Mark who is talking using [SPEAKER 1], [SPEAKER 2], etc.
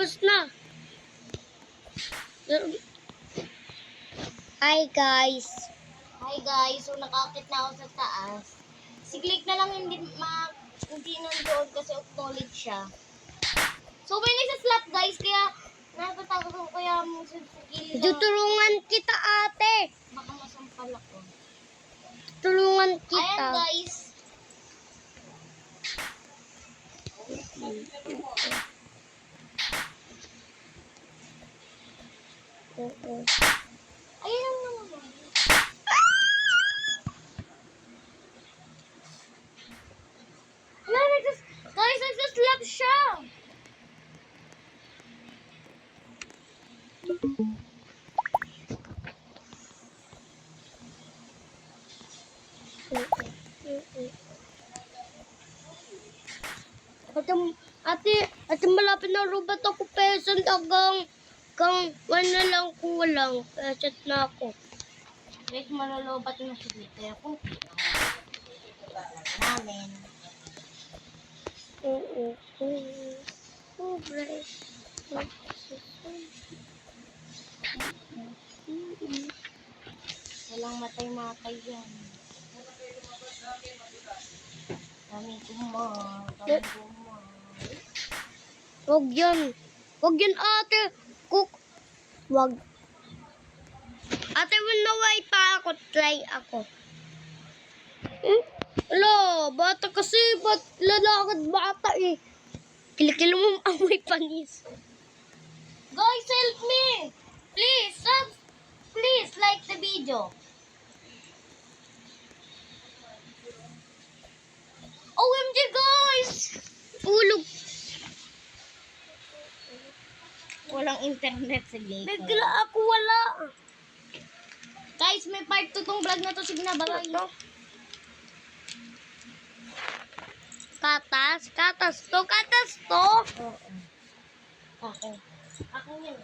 [SPEAKER 1] Tapos na. Hi guys.
[SPEAKER 2] Hi guys, so nakakit na ako sa taas. Si Click na lang hindi nandoon kasi acknowledge siya. So may nagsa-slap guys, kaya natatakot ako kaya mo sa gilid na
[SPEAKER 1] Tutulungan kita ate.
[SPEAKER 2] baka masampal ako.
[SPEAKER 1] Tulungan
[SPEAKER 2] Ayan
[SPEAKER 1] kita.
[SPEAKER 2] guys.
[SPEAKER 1] Oo.
[SPEAKER 2] Ayan lang naman. Guys, nagsa-slap siya.
[SPEAKER 1] Ate, malapit na robot ako peasant hanggang wala lang kulang. Peasant na ako.
[SPEAKER 2] Guys, malolobat na siya dito. Kaya kung namin.
[SPEAKER 1] Oo. Pobre.
[SPEAKER 2] Walang matay-matay yan. Kami kumar.
[SPEAKER 1] Wag yan. Wag yan ate. Wag. Ate, winaway pa ako. Try ako. Alo, bata kasi. Ba't lalakad bata eh? Kilikilo mo amoy panis.
[SPEAKER 2] Guys, help me! Please like the video. OMG guys!
[SPEAKER 1] Ulog.
[SPEAKER 2] Walang internet sa gate.
[SPEAKER 1] Bigla ako wala.
[SPEAKER 2] Guys, may part 2 tong vlog na to. Sige na, bye.
[SPEAKER 1] Katas to.
[SPEAKER 2] Oo. Ako. Ako yun.